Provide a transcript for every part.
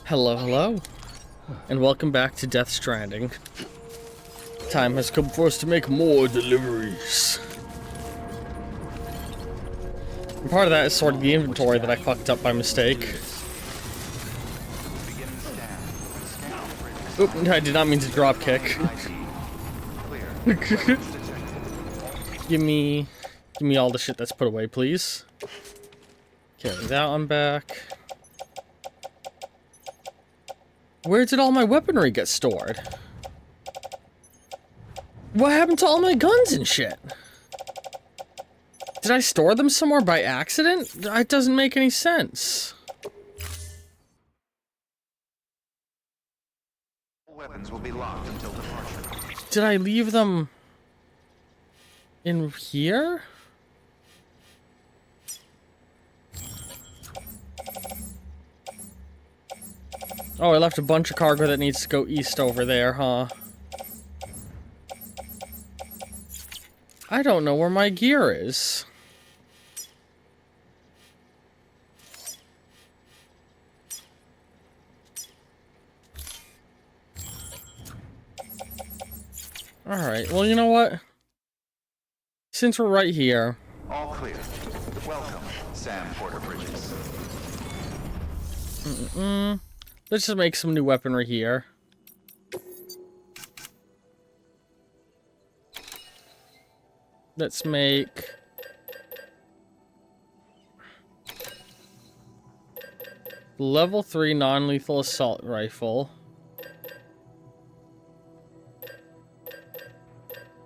Hello, hello, and welcome back to Death Stranding. Time has come for us to make more deliveries. And part of that is sorting the inventory that I fucked up by mistake. Oop, I did not mean to drop kick. Give me all the shit that's put away, please. Carry that one back. Where did all my weaponry get stored? What happened to all my guns and shit? Did I store them somewhere by accident? It doesn't make any sense. Weapons will be locked until departure. Did I leave them in here? Oh, I left a bunch of cargo that needs to go east over there, huh? I don't know where my gear is. Alright, well, you know what? Since we're right here... All clear. Welcome, Sam Porter Bridges. Let's just make some new weaponry here. Let's make... Level 3 non-lethal assault rifle.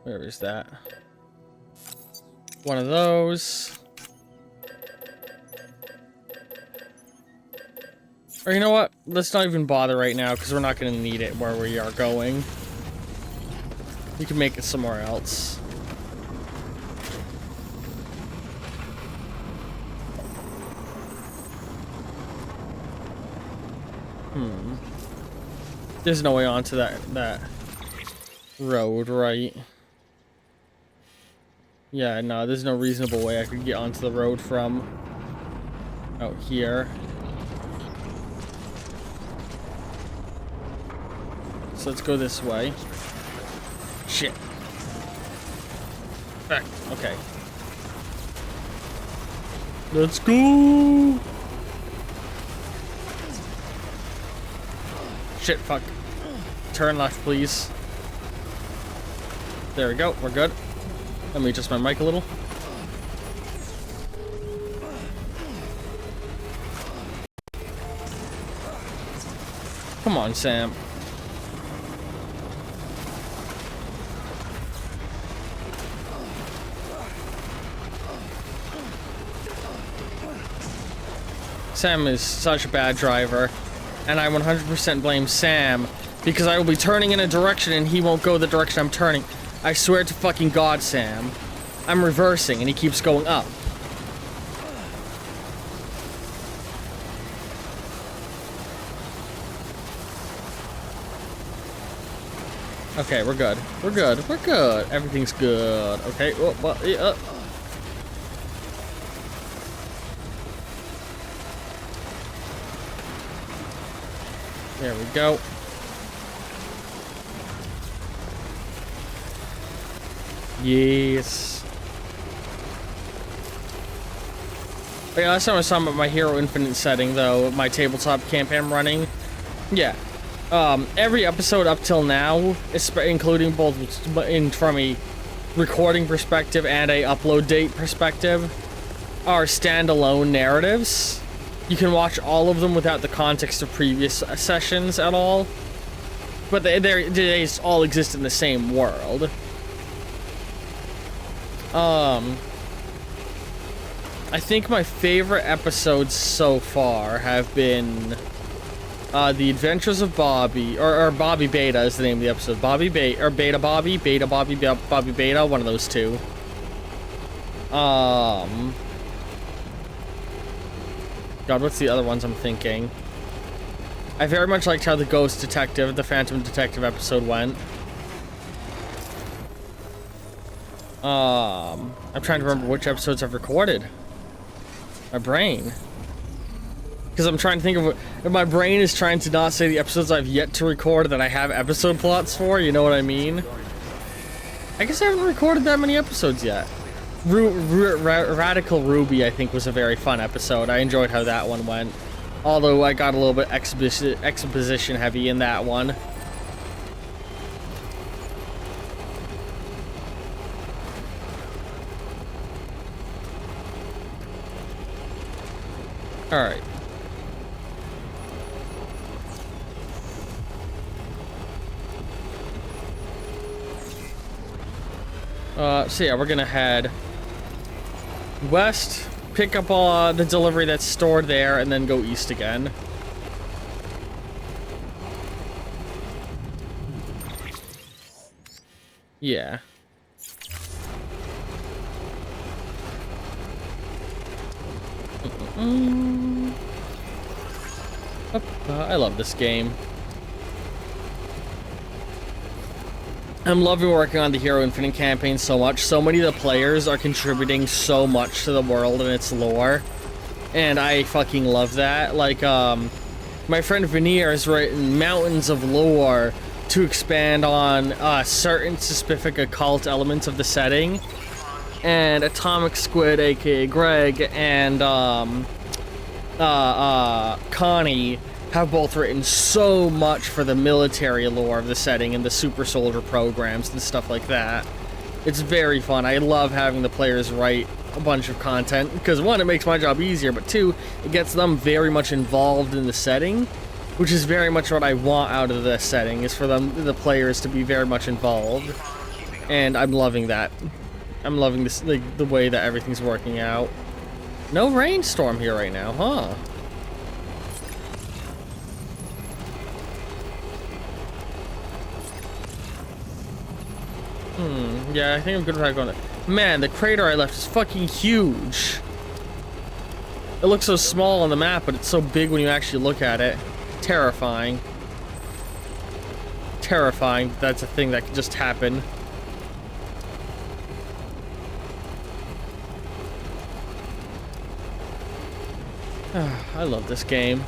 Where is that? One of those. Or you know what? Let's not even bother right now, because we're not going to need it where we are going. We can make it somewhere else. There's no way onto that road, right? Yeah, no, there's no reasonable way I could get onto the road from out here. So let's go this way. Shit. Back. Okay. Let's go! Shit, fuck. Turn left, please. There we go, we're good. Let me adjust my mic a little. Come on, Sam. Sam is such a bad driver, and I 100% blame Sam because I will be turning in a direction and he won't go the direction I'm turning. I swear to fucking God, Sam. I'm reversing and he keeps going up. Okay, we're good. We're good. We're good. Everything's good. Okay. Oh, well, yeah. There we go. Yes. But yeah, last time I was talking about my Hero Infinite setting, though, my tabletop campaign I'm running. Yeah. Every episode up till now, including both from a recording perspective and a upload date perspective, are standalone narratives. You can watch all of them without the context of previous sessions at all. But they all exist in the same world. I think my favorite episodes so far have been The Adventures of Bobby, or Bobby Beta is the name of the episode. Bobby Beta, or Beta Bobby, Beta Bobby, Bobby Beta, one of those two. God, what's the other ones I'm thinking? I very much liked how the Ghost Detective, the Phantom Detective episode went. I'm trying to remember which episodes I've recorded. My brain. Because I'm trying to think of what... My brain is trying to not say the episodes I've yet to record that I have episode plots for, you know what I mean? I guess I haven't recorded that many episodes yet. Radical Ruby, I think, was a very fun episode. I enjoyed how that one went. Although I got a little bit exposition heavy in that one. Alright. So yeah, we're gonna head west, pick up the delivery that's stored there, and then go east again. Yeah. I love this game. I'm loving working on the Hero Infinite campaign so much. So many of the players are contributing so much to the world and its lore. And I fucking love that. Like, my friend Veneer has written mountains of lore to expand on certain specific occult elements of the setting. And Atomic Squid, aka Greg, and Connie have both written so much for the military lore of the setting and the super soldier programs and stuff like that. It's very fun. I love having the players write a bunch of content because, one, it makes my job easier, but two, it gets them very much involved in the setting, which is very much what I want out of the setting, is for them, the players, to be very much involved. And I'm loving that. I'm loving this, like, the way that everything's working out. No rainstorm here right now, huh? Yeah, I think I'm good with going. Man, the crater I left is fucking huge. It looks so small on the map, but it's so big when you actually look at it. Terrifying. Terrifying. That's a thing that could just happen. I love this game.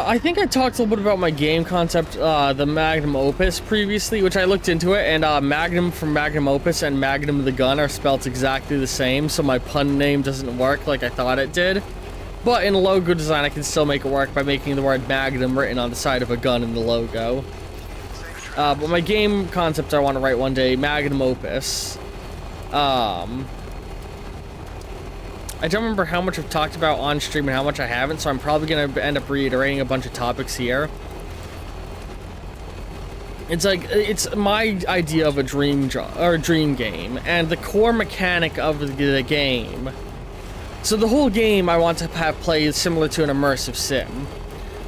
I think I talked a little bit about my game concept, the Magnum Opus, previously, which I looked into it, and Magnum from Magnum Opus and Magnum the gun are spelt exactly the same, so my pun name doesn't work like I thought it did. But in logo design, I can still make it work by making the word Magnum written on the side of a gun in the logo. But my game concept I want to write one day, Magnum Opus. I don't remember how much I've talked about on stream and how much I haven't, so I'm probably going to end up reiterating a bunch of topics here. It's like, it's my idea of a dream game, and the core mechanic of the game. So the whole game I want to have played similar to an immersive sim.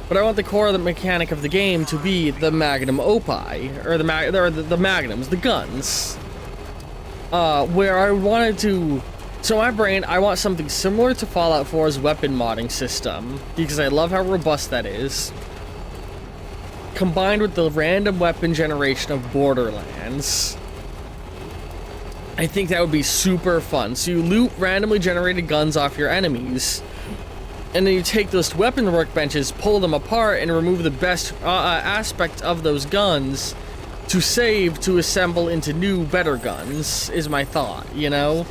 But I want the core of the mechanic of the game to be the Magnum Opus, or the Magnums, the guns. Where I wanted to... So in my brain, I want something similar to Fallout 4's weapon modding system, because I love how robust that is, combined with the random weapon generation of Borderlands. I think that would be super fun. So you loot randomly generated guns off your enemies, and then you take those weapon workbenches, pull them apart, and remove the best aspect of those guns to save to assemble into new, better guns, is my thought, you know?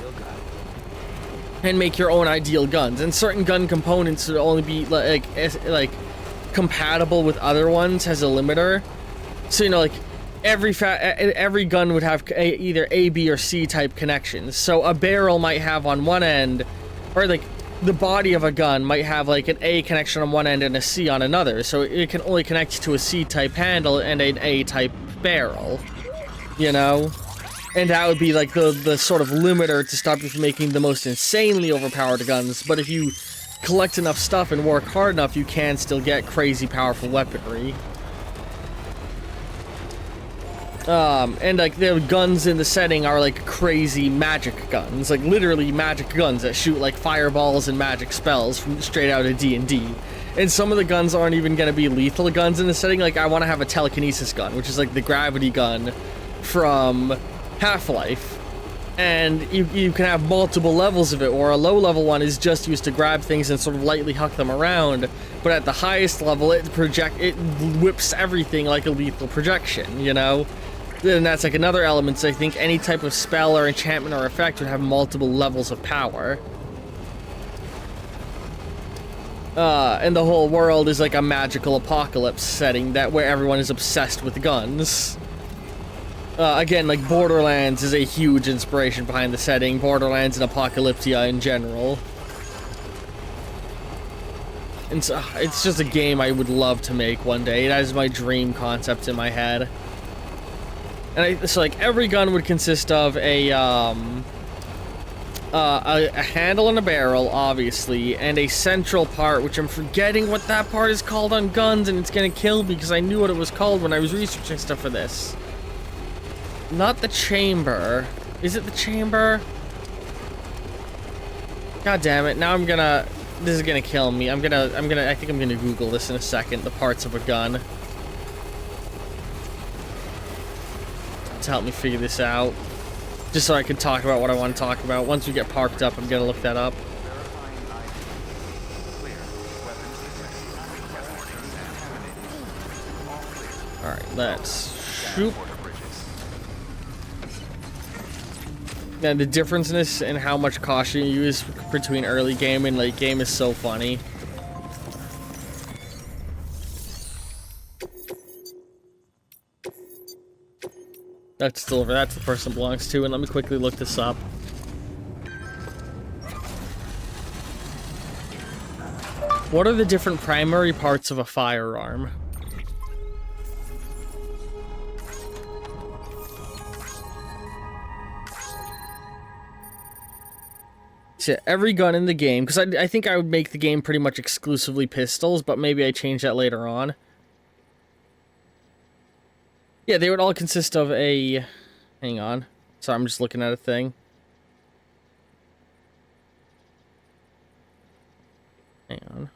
And make your own ideal guns. And certain gun components would only be like compatible with other ones as a limiter. So, you know, like every gun would have either A, B, or C type connections. So a barrel might have on one end, or like the body of a gun might have like an A connection on one end and a C on another. So it can only connect to a C type handle and an A type barrel, you know? And that would be like the sort of limiter to stop you from making the most insanely overpowered guns. But if you collect enough stuff and work hard enough, you can still get crazy powerful weaponry. And like the guns in the setting are like crazy magic guns, like literally magic guns that shoot like fireballs and magic spells from straight out of D&D. And some of the guns aren't even going to be lethal guns in the setting. Like I want to have a telekinesis gun, which is like the gravity gun from Half-Life, And you can have multiple levels of it, or a low level one is just used to grab things and sort of lightly huck them around, but at the highest level it whips everything like a lethal projection, you know? And that's like another element, so I think any type of spell or enchantment or effect would have multiple levels of power. And the whole world is like a magical apocalypse setting where everyone is obsessed with guns. Again, like Borderlands is a huge inspiration behind the setting. Borderlands and Apocalyptia in general. And so, it's just a game I would love to make one day. That is my dream concept in my head. And so like every gun would consist of a handle and a barrel, obviously, and a central part, which I'm forgetting what that part is called on guns, and it's gonna kill me because I knew what it was called when I was researching stuff for this. Not the chamber. Is it the chamber? God damn it. Now this is gonna kill me. I think I'm gonna Google this in a second, the parts of a gun. To help me figure this out. Just so I can talk about what I want to talk about. Once we get parked up, I'm gonna look that up. Alright, let's shoot. Yeah, the difference in this and how much caution you use between early game and late game is so funny. That's still over. That's the person it belongs to, and let me quickly look this up. What are the different primary parts of a firearm? So every gun in the game, because I think I would make the game pretty much exclusively pistols, but maybe I change that later on. Yeah, they would all consist of a... Hang on. Sorry, I'm just looking at a thing. Hang on.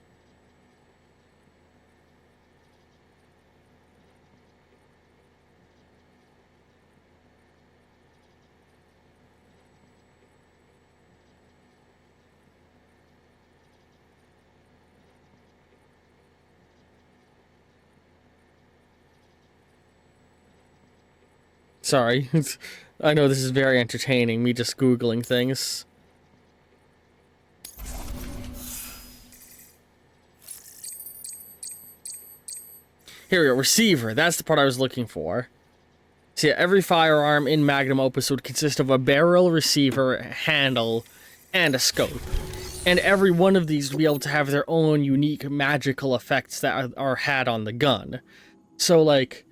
Sorry. I know this is very entertaining, me just Googling things. Here we go, receiver. That's the part I was looking for. So yeah, every firearm in Magnum Opus would consist of a barrel, receiver, handle, and a scope. And every one of these would be able to have their own unique magical effects that are had on the gun. So, like,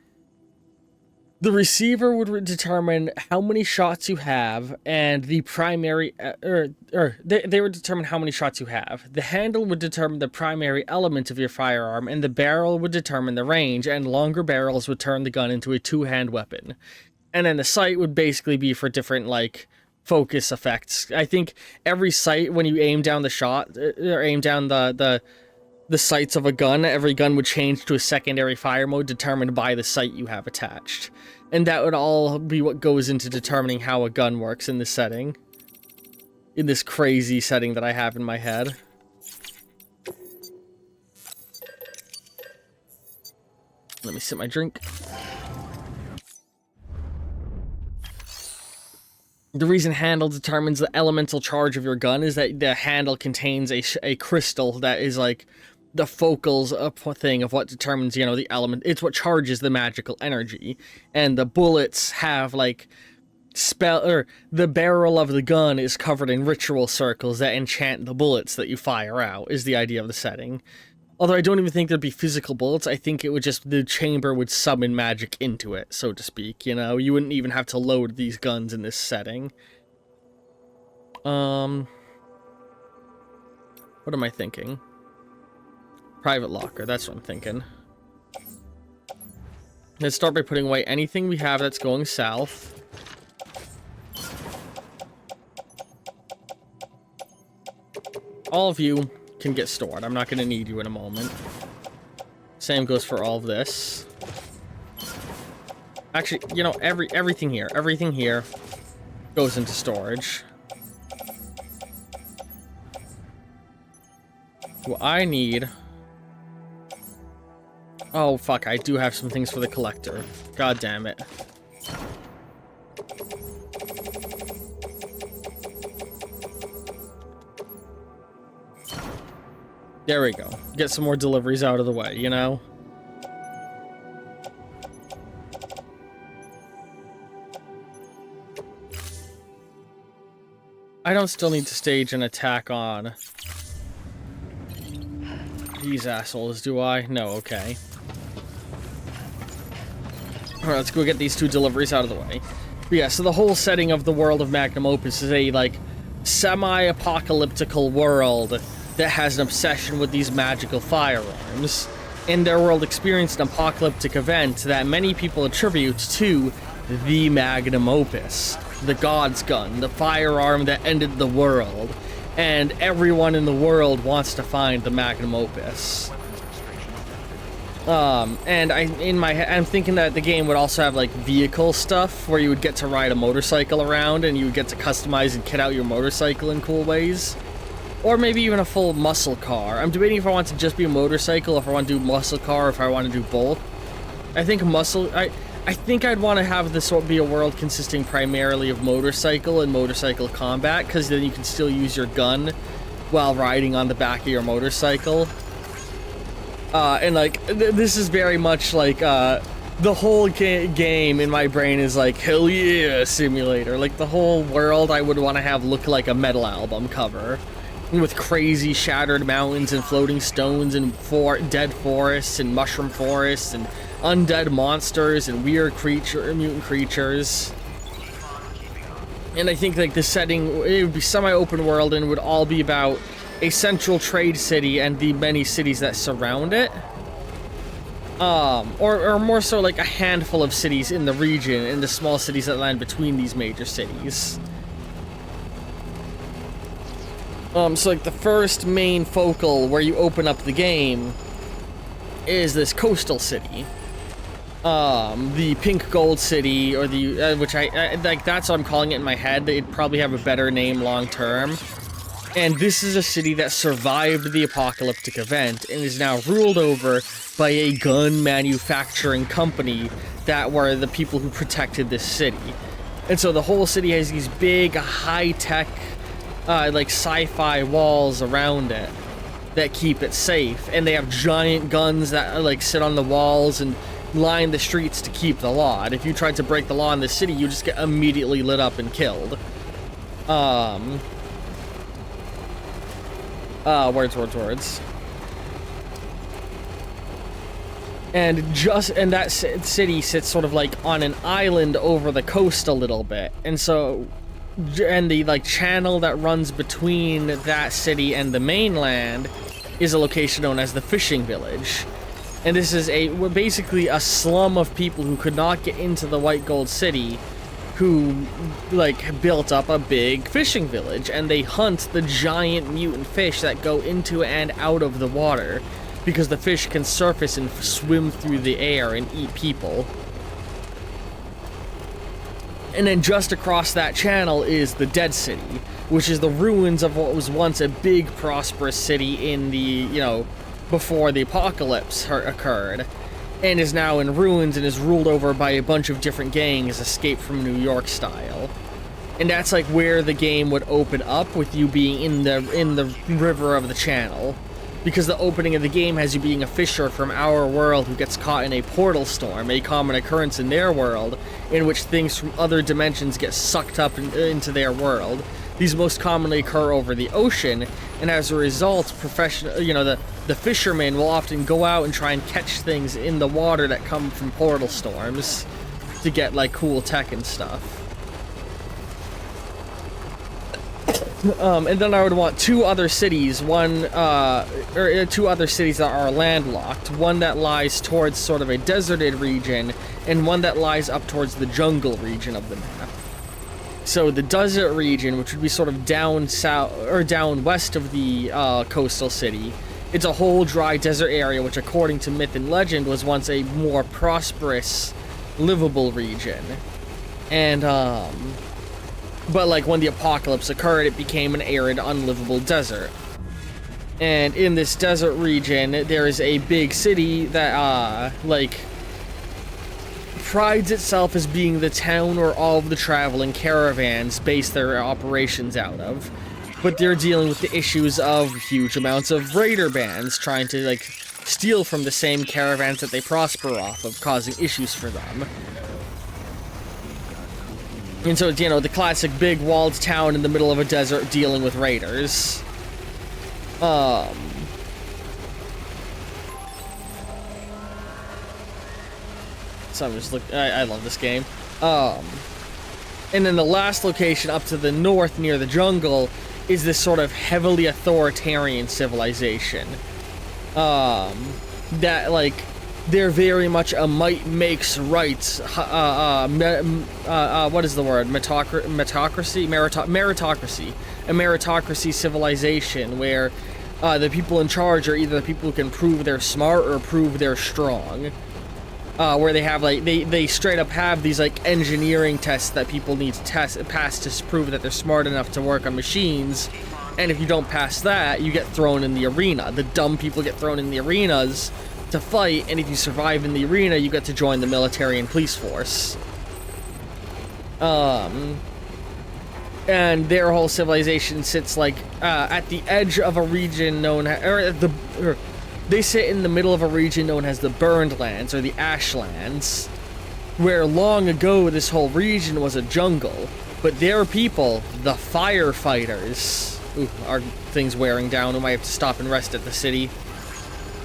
the receiver would determine how many shots you have, and the primary, they would determine how many shots you have. The handle would determine the primary element of your firearm, and the barrel would determine the range, and longer barrels would turn the gun into a two-hand weapon. And then the sight would basically be for different, like, focus effects. I think every sight, when you aim down the shot, or aim down the sights of a gun, every gun would change to a secondary fire mode determined by the sight you have attached. And that would all be what goes into determining how a gun works in this setting. In this crazy setting that I have in my head. Let me sip my drink. The reason handle determines the elemental charge of your gun is that the handle contains a crystal that is like the focals thing of what determines, you know, the element. It's what charges the magical energy. And the bullets have, like, the barrel of the gun is covered in ritual circles that enchant the bullets that you fire out, is the idea of the setting. Although I don't even think there'd be physical bullets, I think it would just, the chamber would summon magic into it, so to speak, you know? You wouldn't even have to load these guns in this setting. What am I thinking? Private locker, that's what I'm thinking. Let's start by putting away anything we have that's going south. All of you can get stored. I'm not going to need you in a moment. Same goes for all of this. Actually, you know, everything here. Everything here. goes into storage. What I need... Oh, fuck, I do have some things for the collector. God damn it. There we go. Get some more deliveries out of the way, you know? I don't still need to stage an attack on these assholes, do I? No, okay. Alright, let's go get these 2 deliveries out of the way. But yeah, so the whole setting of the world of Magnum Opus is a, like, semi-apocalyptical world that has an obsession with these magical firearms. And their world experienced an apocalyptic event that many people attribute to the Magnum Opus. The God's gun, the firearm that ended the world. And everyone in the world wants to find the Magnum Opus. And I'm thinking that the game would also have, like, vehicle stuff, where you would get to ride a motorcycle around, and you would get to customize and kit out your motorcycle in cool ways. Or maybe even a full muscle car. I'm debating if I want to just be a motorcycle, if I want to do muscle car, or if I want to do both. I think I think I'd want to have this be a world consisting primarily of motorcycle and motorcycle combat, because then you can still use your gun while riding on the back of your motorcycle. And like, this is very much like, the whole game in my brain is like, hell yeah, simulator. Like, the whole world I would want to have look like a metal album cover. With crazy shattered mountains and floating stones and dead forests and mushroom forests and undead monsters and weird mutant creatures. And I think like the setting, it would be semi-open world and would all be about a central trade city and the many cities that surround it. Or more so like a handful of cities in the region and the small cities that land between these major cities. So like the first main focal where you open up the game is this coastal city. The pink gold city, or the, which I like, that's what I'm calling it in my head. It'd probably have a better name long term. And this is a city that survived the apocalyptic event and is now ruled over by a gun manufacturing company that were the people who protected this city. And so the whole city has these big, high-tech, like sci-fi walls around it that keep it safe. And they have giant guns that like sit on the walls and line the streets to keep the law. And if you tried to break the law in the city, you just get immediately lit up and killed. Words. And that city sits sort of like on an island over the coast a little bit. And so, and the like channel that runs between that city and the mainland is a location known as the fishing village. And this is basically a slum of people who could not get into the White Gold City, who like built up a big fishing village, and they hunt the giant mutant fish that go into and out of the water, because the fish can surface and swim through the air and eat people. And then just across that channel is the Dead City, which is the ruins of what was once a big prosperous city in the, you know, before the apocalypse occurred, and is now in ruins and is ruled over by a bunch of different gangs escaped from New York style. And that's like where the game would open up, with you being in the river of the channel, because the opening of the game has you being a fisher from our world who gets caught in a portal storm, a common occurrence in their world, in which things from other dimensions get sucked up into their world. These most commonly occur over the ocean, and as a result, the fishermen will often go out and try and catch things in the water that come from portal storms to get like cool tech and stuff. And then I would want two other cities, two other cities that are landlocked. One that lies towards sort of a deserted region, and one that lies up towards the jungle region of the map. So the desert region, which would be sort of down south or down west of the coastal city, it's a whole dry desert area, which according to myth and legend was once a more prosperous, livable region. And But, like, when the apocalypse occurred, it became an arid, unlivable desert. And in this desert region, there is a big city that, like, prides itself as being the town where all of the traveling caravans base their operations out of. But they're dealing with the issues of huge amounts of raider bands trying to, like, steal from the same caravans that they prosper off of, causing issues for them. And so, you know, the classic big walled town in the middle of a desert dealing with raiders. So I'm just looking, I love this game. And then the last location up to the north near the jungle is this sort of heavily authoritarian civilization. That, like, they're very much a might makes right, what is the word? Meritocracy? A meritocracy civilization where the people in charge are either the people who can prove they're smart or prove they're strong. Where they have, like, they straight up have these, like, engineering tests that people need to pass to prove that they're smart enough to work on machines. And if you don't pass that, you get thrown in the arena. The dumb people get thrown in the arenas to fight, and if you survive in the arena, you get to join the military and police force. And their whole civilization sits, like, at the edge of a region known as, they sit in the middle of a region known as the Burned Lands, or the Ashlands, where long ago this whole region was a jungle, but their people, the firefighters, our thing's wearing down, we might have to stop and rest at the city.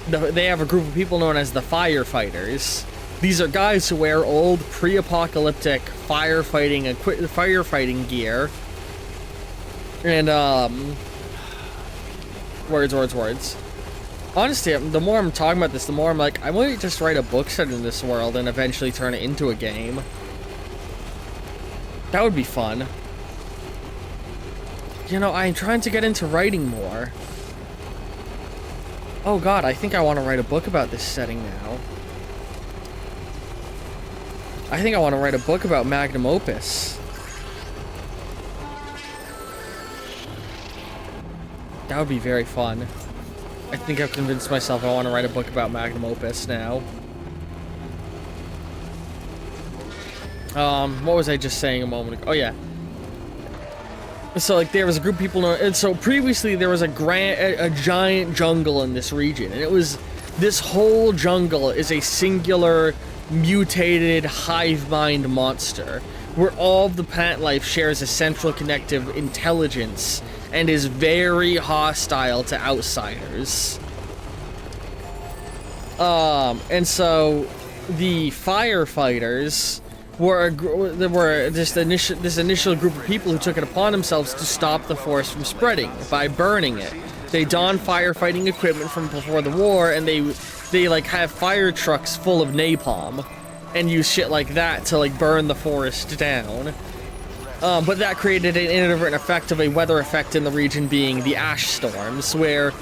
They have a group of people known as the firefighters. These are guys who wear old pre-apocalyptic firefighting gear. And, words. Honestly, the more I'm talking about this, the more I'm like, I might just write a book set in this world and eventually turn it into a game. That would be fun. You know, I'm trying to get into writing more. Oh god, I think I want to write a book about this setting now. I think I want to write a book about Magnum Opus. That would be very fun. I think I've convinced myself I want to write a book about Magnum Opus now. What was I just saying a moment ago? Oh yeah. So, like, there was a group of people, and so previously there was a giant jungle in this region, and this whole jungle is a singular, mutated, hive mind monster, where all of the plant life shares a central connective intelligence, and is very hostile to outsiders. And so, the firefighters were this initial group of people who took it upon themselves to stop the forest from spreading by burning it. They don firefighting equipment from before the war, and they like have fire trucks full of napalm and use shit like that to, like, burn the forest down. But that created an inadvertent effect of a weather effect in the region being the ash storms, where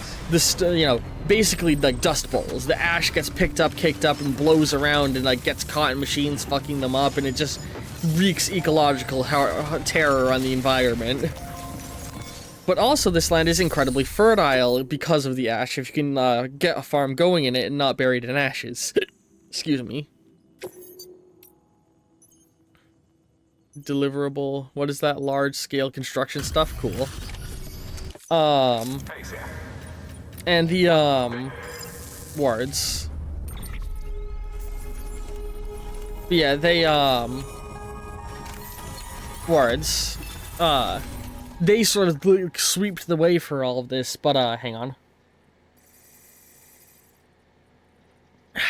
basically like dust bowls. The ash gets picked up, kicked up, and blows around and, like, gets caught in machines fucking them up, and it just wreaks ecological terror on the environment. But also, this land is incredibly fertile because of the ash, if you can get a farm going in it and not buried in ashes. Excuse me. Deliverable. What is that? Large-scale construction stuff? Cool. And the, wards. Yeah, they, wards. They sort of sweeped the way for all of this, but, hang on.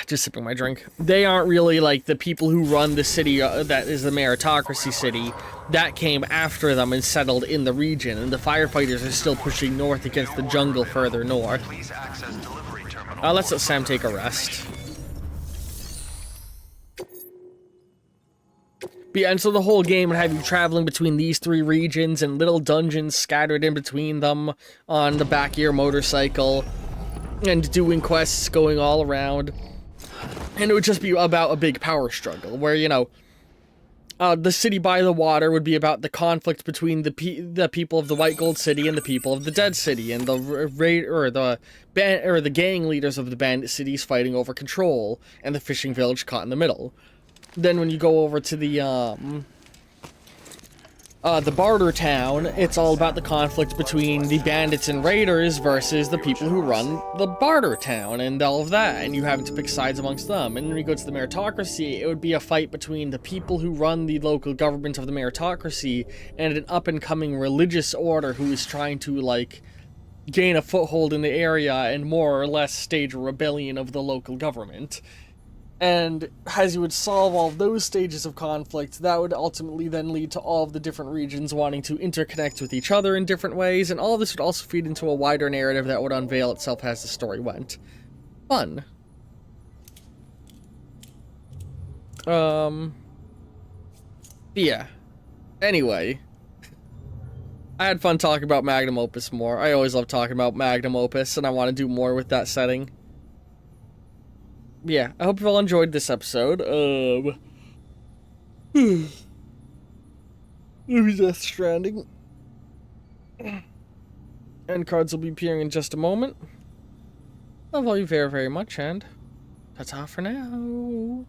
Just sipping my drink. They aren't really, like, the people who run the city that is the meritocracy city. That came after them and settled in the region, and the firefighters are still pushing north against the jungle further north. Let's let Sam take a rest. But yeah, and so the whole game would have you traveling between these three regions and little dungeons scattered in between them on the back of your motorcycle, and doing quests going all around. And it would just be about a big power struggle, where, you know, The City by the Water would be about the conflict between the people of the White Gold City and the people of the Dead City, and the gang leaders of the bandit cities fighting over control, and the fishing village caught in the middle. Then when you go over to the Barter Town, it's all about the conflict between the bandits and raiders versus the people who run the Barter Town and all of that, and you having to pick sides amongst them. And when you go to the meritocracy, it would be a fight between the people who run the local government of the meritocracy and an up-and-coming religious order who is trying to, like, gain a foothold in the area and more or less stage a rebellion of the local government. And as you would solve all of those stages of conflict, that would ultimately then lead to all of the different regions wanting to interconnect with each other in different ways, and all of this would also feed into a wider narrative that would unveil itself as the story went. Fun. Yeah. Anyway. I had fun talking about Magnum Opus more. I always love talking about Magnum Opus, and I want to do more with that setting. Yeah, I hope you all enjoyed this episode of Death Stranding. End cards will be appearing in just a moment. Love all you very, very much, and ta-ta for now.